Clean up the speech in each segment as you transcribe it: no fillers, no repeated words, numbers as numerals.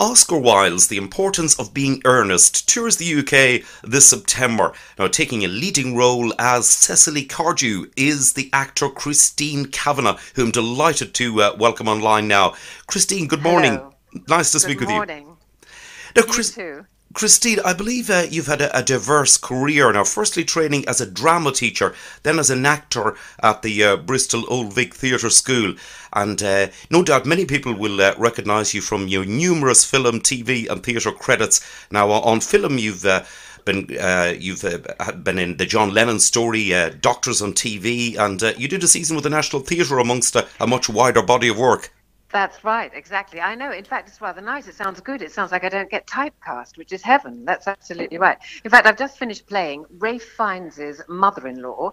Oscar Wilde's The Importance of Being Earnest tours the UK this September. Now, taking a leading role as Cecily Cardew is the actor Christine Kavanagh, who I'm delighted to welcome online now. Christine, good morning. Hello. Nice to speak Good with you. morning. Now, You too. Christine, I believe you've had a diverse career. Now, firstly training as a drama teacher, then as an actor at the Bristol Old Vic Theatre School. And no doubt many people will recognise you from your numerous film, TV and theatre credits. Now, on film you've been in the John Lennon Story, Doctors on TV, and you did a season with the National Theatre amongst a much wider body of work. That's right, exactly. I know. In fact, it's rather nice. It sounds good. It sounds like I don't get typecast, which is heaven. That's absolutely right. In fact, I've just finished playing Rafe Fiennes' mother-in-law,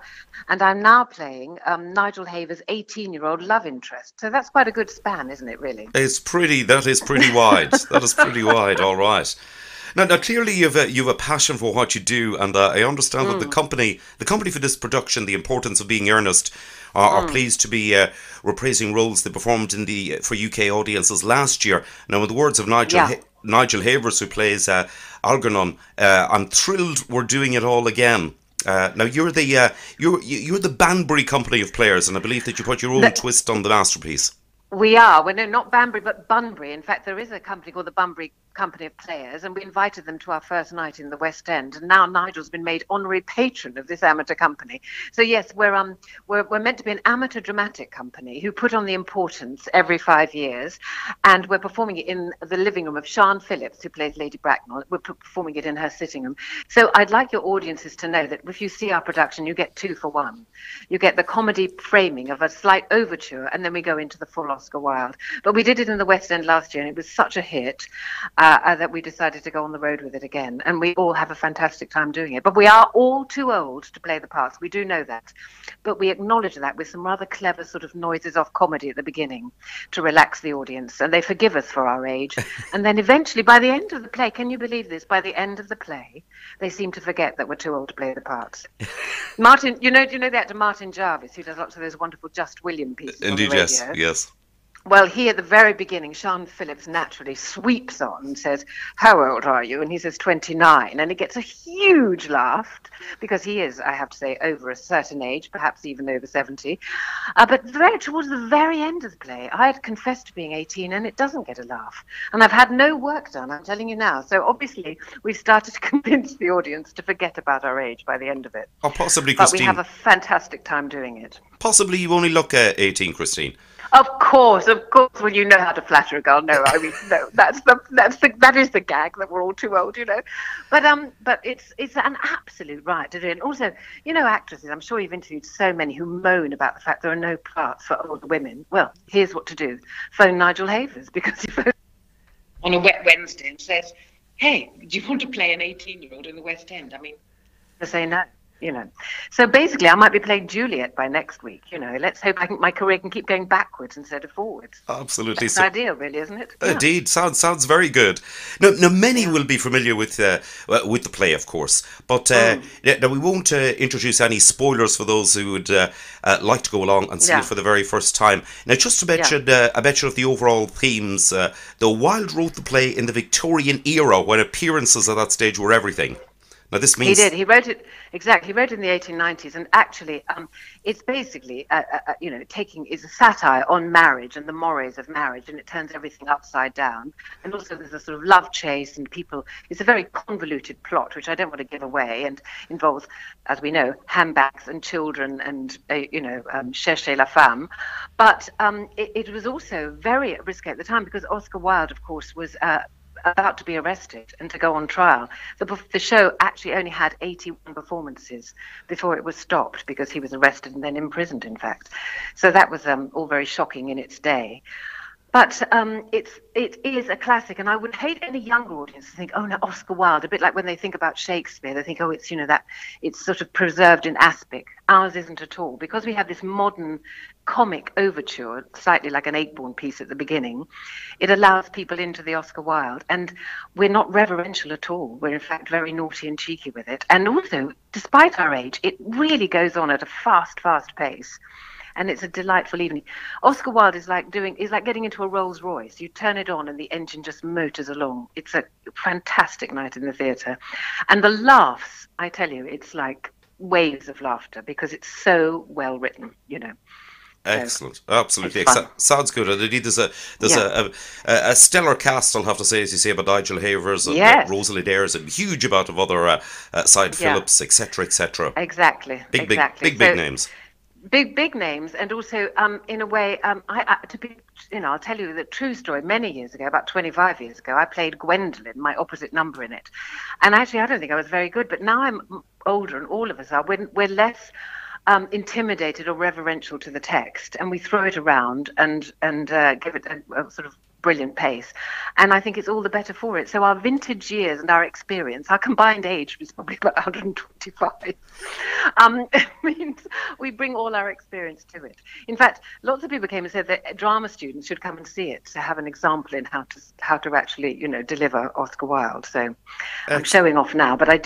and I'm now playing Nigel Havers' 18-year-old love interest. So that's quite a good span, isn't it, really? That is pretty wide. That is pretty wide, all right. Now, clearly you've a passion for what you do, and I understand that the company for this production, The Importance of Being Earnest, are pleased to be reprising roles they performed for UK audiences last year. Now, in the words of Yeah. Nigel Havers, who plays Algernon, I'm thrilled we're doing it all again. Now, you're the Banbury company of players, and I believe that you put your own twist on the masterpiece. We are. We're not Banbury, but Bunbury. In fact, there is a company called the Bunbury Company of Players, and we invited them to our first night in the West End. And now Nigel's been made honorary patron of this amateur company. So yes, we're meant to be an amateur dramatic company who put on The Importance every 5 years, and we're performing it in the living room of Sian Phillips, who plays Lady Bracknell. We're performing it in her sitting room. So I'd like your audiences to know that if you see our production, you get 2 for 1. You get the comedy framing of a slight overture, and then we go into the full Oscar Wilde. But we did it in the West End last year, and it was such a hit that we decided to go on the road with it again. And we all have a fantastic time doing it. But we are all too old to play the parts. We do know that. But we acknowledge that with some rather clever sort of noises off comedy at the beginning to relax the audience. And they forgive us for our age. And then eventually, by the end of the play, can you believe this? By the end of the play, they seem to forget that we're too old to play the parts. Martin, do you know the actor Martin Jarvis, who does lots of those wonderful Just William pieces on the Indeed, radio? yes. Well, he at the very beginning, Sian Phillips naturally sweeps on and says, "How old are you?" And he says 29, and it gets a huge laugh because he is, I have to say, over a certain age, perhaps even over 70. But towards the very end of the play, I had confessed to being 18, and it doesn't get a laugh. And I've had no work done, I'm telling you now. So obviously, we've started to convince the audience to forget about our age by the end of it. Or possibly, But we Christine, have a fantastic time doing it. possibly you only look 18, Christine. Of course. Well, you know how to flatter a girl. No, I mean, no. That is the gag that we're all too old, you know. But it's an absolute right to do it. And also, you know, actresses. I'm sure you've interviewed so many who moan about the fact there are no parts for older women. Well, here's what to do: phone Nigel Havers, because he phones on a wet Wednesday and says, "Hey, do you want to play an 18-year-old in the West End?" I mean, they say no. You know, so basically, I might be playing Juliet by next week. You know, let's hope my career can keep going backwards instead of forwards. Absolutely. It's ideal, really, isn't it? Yeah. Indeed, sounds very good. Now many will be familiar with the play, of course, but now we won't introduce any spoilers for those who would like to go along and see it for the very first time. Now, just to mention a bit of the overall themes, though Wilde wrote the play in the Victorian era, when appearances at that stage were everything. Now, this means He did. He wrote it exactly. He wrote it in the 1890s, and actually, it's basically, is a satire on marriage and the mores of marriage, and it turns everything upside down. And also, there's a sort of love chase, and people. It's a very convoluted plot, which I don't want to give away, and involves, as we know, handbags and children, and cherchez la femme. But it was also very risky at the time because Oscar Wilde, of course, was about to be arrested and to go on trial. The show actually only had 81 performances before it was stopped because he was arrested and then imprisoned, in fact. So that was all very shocking in its day. But it is a classic, and I would hate any younger audience to think, oh no, Oscar Wilde, a bit like when they think about Shakespeare, they think, oh, it's that it's sort of preserved in aspic. Ours isn't at all, because we have this modern comic overture, slightly like an Eightbourne piece at the beginning. It allows people into the Oscar Wilde, and we're not reverential at all. We're in fact very naughty and cheeky with it, and also, despite our age, it really goes on at a fast pace. and it's a delightful evening. Oscar Wilde is like getting into a Rolls Royce. You turn it on and the engine just motors along. It's a fantastic night in the theatre, and the laughs, I tell you, it's like waves of laughter because it's so well written, you know. Excellent, absolutely. Sounds good. And indeed, there's a stellar cast, I'll have to say, as you say, about Nigel Havers and Rosalie Dares and a huge amount of other side Phillips, etc., etc. Exactly. Big names. Big names, and also in a way, I'll tell you the true story. Many years ago, about 25 years ago, I played Gwendolen, my opposite number in it, and actually I don't think I was very good. But now I'm older, and all of us are. We're less intimidated or reverential to the text, and we throw it around and give it a sort of brilliant pace, and I think it's all the better for it. So our vintage years and our experience, our combined age is probably about 125, means we bring all our experience to it. In fact, lots of people came and said that drama students should come and see it to have an example in how to actually, you know, deliver Oscar Wilde. So I'm showing off now, but I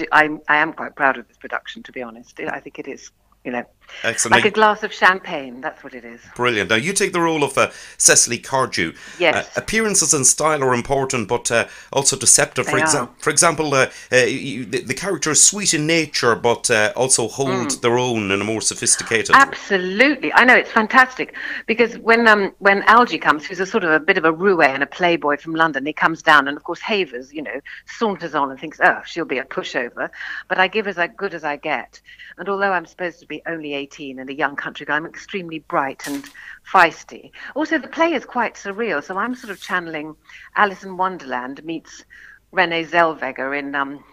am quite proud of this production, to be honest. I think it is, you know, excellent. Like a glass of champagne. That's what it is. Brilliant. Now, you take the role of Cecily Cardew. Yes. Appearances and style are important, but also deceptive. For example, the character is sweet in nature, but also hold their own in a more sophisticated. Absolutely. I know, it's fantastic, because when Algie comes, who's a sort of a bit of a roue and a playboy from London, he comes down, and of course Havers, you know, saunters on and thinks, oh, she'll be a pushover, but I give as good as I get. And although I'm supposed to be only 18 and a young country girl, I'm extremely bright and feisty. Also, the play is quite surreal, so I'm sort of channeling Alice in Wonderland meets Renée Zellweger in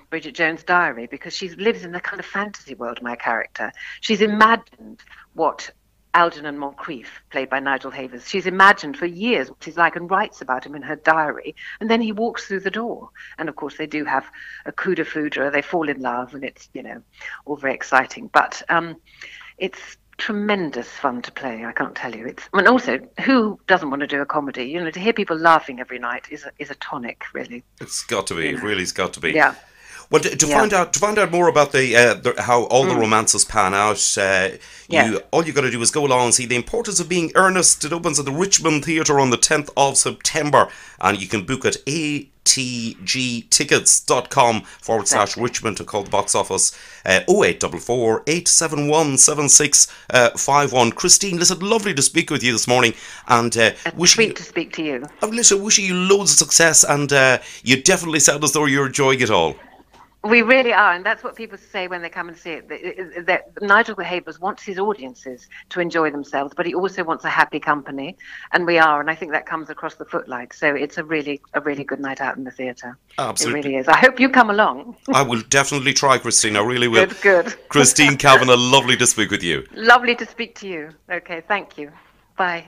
Bridget Jones' Diary, because she lives in the kind of fantasy world, my character. She's imagined what Algernon Moncrief, played by Nigel Havers, she's imagined for years what he's like and writes about him in her diary, and then he walks through the door. And of course they do have a coup de foudre, they fall in love, and it's, you know, all very exciting. But it's tremendous fun to play, I can't tell you. And also, who doesn't want to do a comedy? You know, to hear people laughing every night is a tonic, really. It's got to be, it really's got to be. Yeah. Well, to find out more about how all the romances pan out, all you got to do is go along and see The Importance of Being Earnest. It opens at the Richmond Theatre on the 10th of September, and you can book at atgtickets.com/Richmond to call the box office 0844 871 7651. Christine, listen, lovely to speak with you this morning, and treat to speak to you. Listen, wishing you loads of success, and you definitely sound as though you're enjoying it all. We really are, and that's what people say when they come and see it. That Nigel Havers wants his audiences to enjoy themselves, but he also wants a happy company, and we are, and I think that comes across the footlights. So it's a really good night out in the theatre. Absolutely. It really is. I hope you come along. I will definitely try, Christine. I really will. Good. Christine Kavanagh, lovely to speak with you. Lovely to speak to you. Okay, thank you. Bye.